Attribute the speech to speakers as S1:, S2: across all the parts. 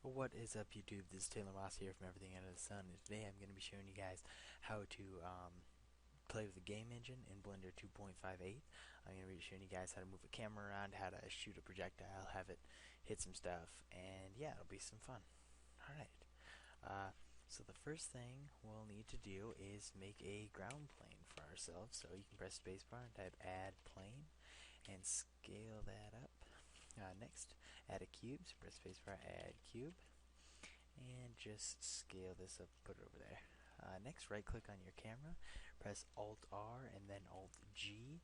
S1: What is up, YouTube? This is Taylor Moss here from Everything Under the Sun, and today I'm going to be showing you guys how to play with the game engine in Blender 2.58. I'm going to be showing you guys how to move a camera around, how to shoot a projectile, have it hit some stuff, and yeah, it'll be some fun. Alright, uh, so the first thing we'll need to do is make a ground plane for ourselves. So you can press spacebar and type add plane and scale that up. Next, add a cube, so press spacebar, add cube, and just scale this up, put it over there. Next, right click on your camera, press Alt R and then Alt G,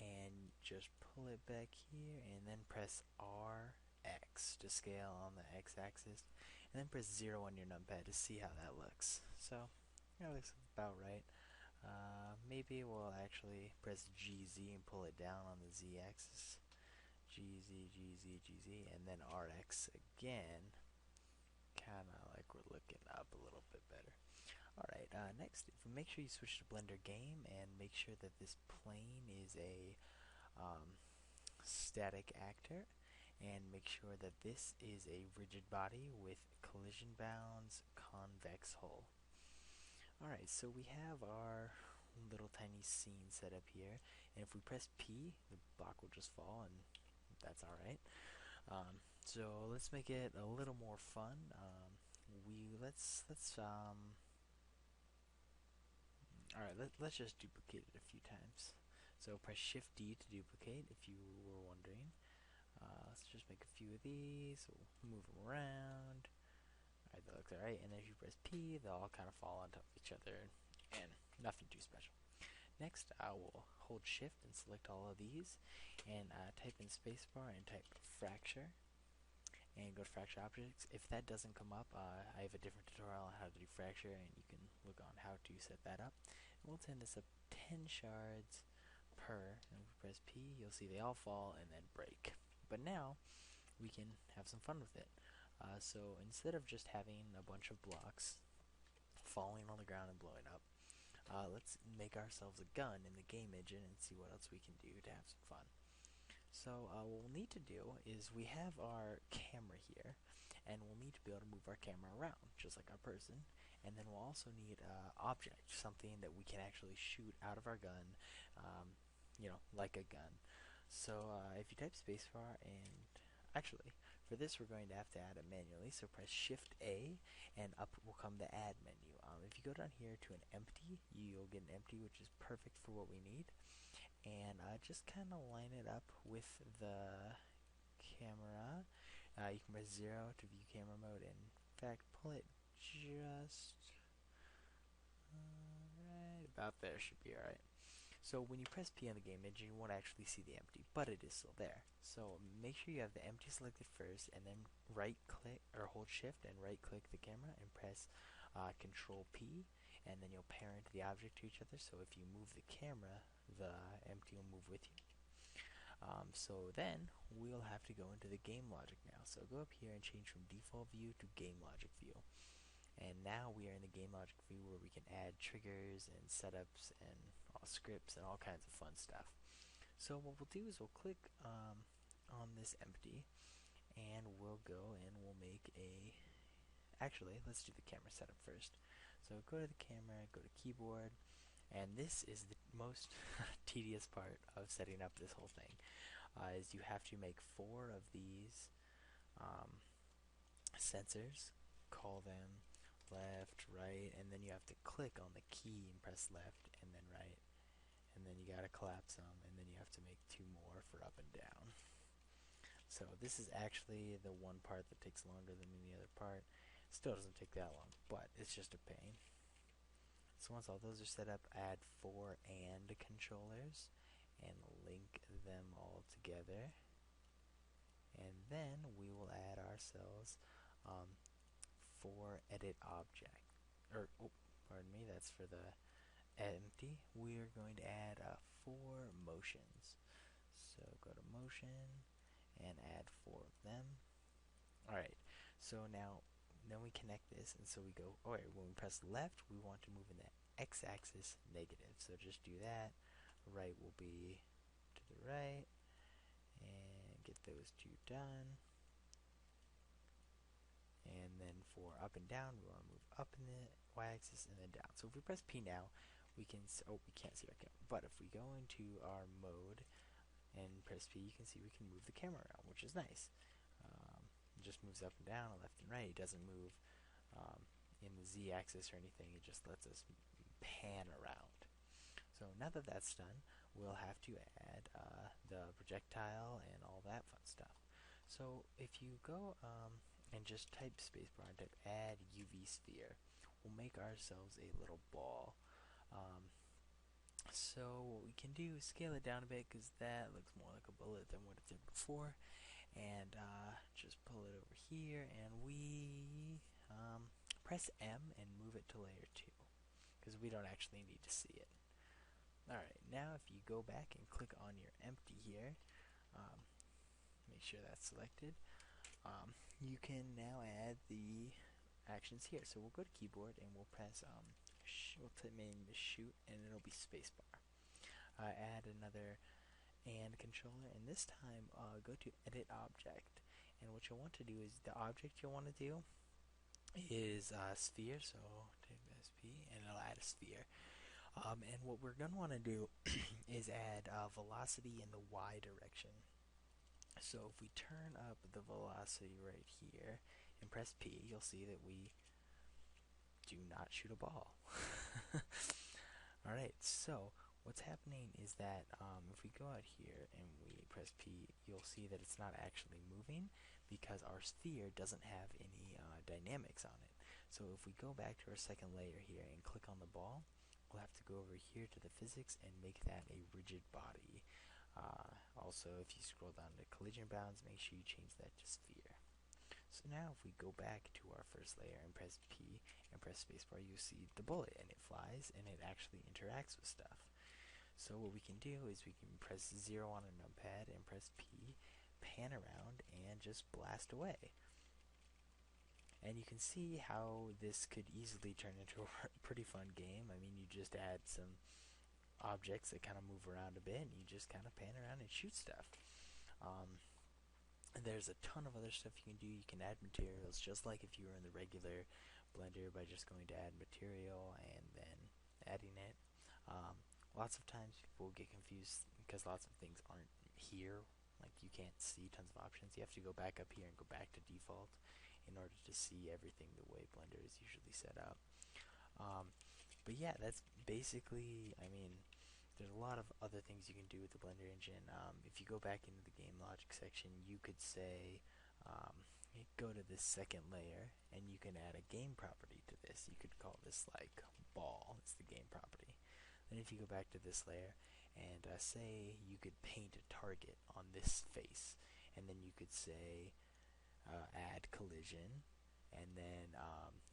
S1: and just pull it back here, and then press RX to scale on the X axis, and then press 0 on your numpad to see how that looks. So, that looks about right. Maybe we'll actually press GZ and pull it down on the Z axis. GZ, GZ, GZ, and then RX again. Kinda like we're looking up a little bit better. Alright, next, make sure you switch to Blender Game and make sure that this plane is a static actor, and make sure that this is a rigid body with collision bounds convex hull. Alright, so we have our little tiny scene set up here, and if we press P, the block will just fall, and that's alright. So let's make it a little more fun. All right, let's just duplicate it a few times. So press Shift D to duplicate, if you were wondering. Let's just make a few of these. We'll move them around. All right, that looks all right. And then if you press P, they'll all kind of fall on top of each other, and nothing too special. Next, I will hold Shift and select all of these, and type in spacebar and type fracture, and go to fracture objects. If that doesn't come up, I have a different tutorial on how to do fracture, and you can look on how to set that up. And we'll turn this up 10 shards per, and if we press P, you'll see they all fall and then break. But now we can have some fun with it. So instead of just having a bunch of blocks falling on the ground and blowing up, let's make ourselves a gun in the game engine and see what else we can do to have some fun. So what we'll need to do is we have our camera here, and we'll need to be able to move our camera around, just like our person. And then we'll also need an object, something that we can actually shoot out of our gun, like a gun. So if you type spacebar, and actually, for this we're going to have to add it manually, so press Shift A, and up will come the add menu. If you go down here to an empty, you'll get an empty, which is perfect for what we need. And just kind of line it up with the camera. You can press 0 to view camera mode, and in fact pull it just right about there, should be alright. So when you press P on the game engine, you won't actually see the empty, but it is still there. So make sure you have the empty selected first, and then right click or hold Shift and right click the camera and press Control P, and then you'll parent the object to each other. So if you move the camera, the empty will move with you. So then we'll have to go into the game logic now. So go up here and change from default view to game logic view. And now we are in the game logic view where we can add triggers and setups and all scripts and all kinds of fun stuff. So what we'll do is we'll click on this empty, and we'll go and we'll make a, actually let's do the camera setup first. So go to the camera, go to keyboard, and this is the most tedious part of setting up this whole thing, is you have to make 4 of these sensors, call them left, right, and then you have to click on the key and press left and then right, and then you gotta collapse them, and then you have to make 2 more for up and down. So this is actually the one part that takes longer than any other part. Still doesn't take that long, but it's just a pain. So once all those are set up, add 4 AND controllers and link them all together, and then we will add ourselves 4 edit object, or oh, pardon me, that's for the empty. We are going to add 4 motions. So go to motion and add 4 of them. Alright, so now then we connect this, and so we go, alright, when we press left, we want to move in the x-axis negative. So just do that. Right will be to the right, and get those 2 done. for up and down, we want to move up in the y-axis and then down. So if we press P now, we can, we can't see our camera, but if we go into our mode and press P, you can see we can move the camera around, which is nice. It just moves up and down and left and right. It doesn't move in the z-axis or anything. It just lets us pan around. So now that that's done, we'll have to add the projectile and all that fun stuff. So if you go and just type spacebar and type add UV sphere, we'll make ourselves a little ball. So what we can do is scale it down a bit because that looks more like a bullet than what it did before, and just pull it over here, and we press M and move it to layer 2 because we don't actually need to see it. Alright, now if you go back and click on your empty here, make sure that's selected, you can now add the actions here. So we'll go to keyboard and we'll press we'll type in the shoot and it'll be spacebar. Add another and controller, and this time go to edit object, and what you'll want to do is the object you'll want to do is sphere, so take the SP and it'll add a sphere. And what we're going to want to do is add velocity in the y direction. So if we turn up the velocity right here and press P, you'll see that we do not shoot a ball. Alright, so what's happening is that if we go out here and we press P, you'll see that it's not actually moving because our sphere doesn't have any dynamics on it. So if we go back to our second layer here and click on the ball, we'll have to go over here to the physics and make that a rigid body. Also, if you scroll down to collision bounds, make sure you change that to sphere. So now if we go back to our first layer and press P and press spacebar, you see the bullet, and it flies and it actually interacts with stuff. So what we can do is we can press 0 on a numpad and press P, pan around, and just blast away. And you can see how this could easily turn into a pretty fun game. I mean, you just add some objects that kind of move around a bit, and you just kind of pan around and shoot stuff. And there's a ton of other stuff you can do. You can add materials just like if you were in the regular Blender by just going to add material and then adding it. Lots of times people get confused because lots of things aren't here. Like you can't see tons of options. You have to go back up here and go back to default in order to see everything the way Blender is usually set up. But yeah, that's basically, I mean, there's a lot of other things you can do with the Blender engine. If you go back into the game logic section, you could say, go to this second layer, and you can add a game property to this. You could call this like ball, it's the game property. Then if you go back to this layer, and say you could paint a target on this face, and then you could say, add collision, and then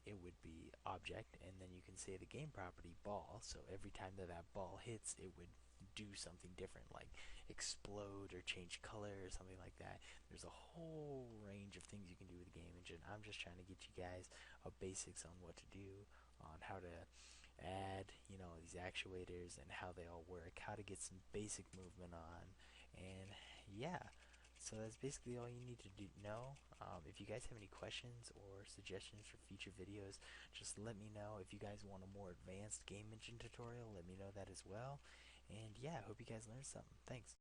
S1: it would be object, and then you can say the game property ball, so every time that that ball hits it would do something different, like explode or change color or something like that. There's a whole range of things you can do with the game engine. I'm just trying to get you guys a basics on what to do, on how to add, you know, these actuators and how they all work, how to get some basic movement on, and yeah. So that's basically all you need to know. If you guys have any questions or suggestions for future videos, just let me know. If you guys want a more advanced game engine tutorial, let me know that as well. And yeah, I hope you guys learned something. Thanks.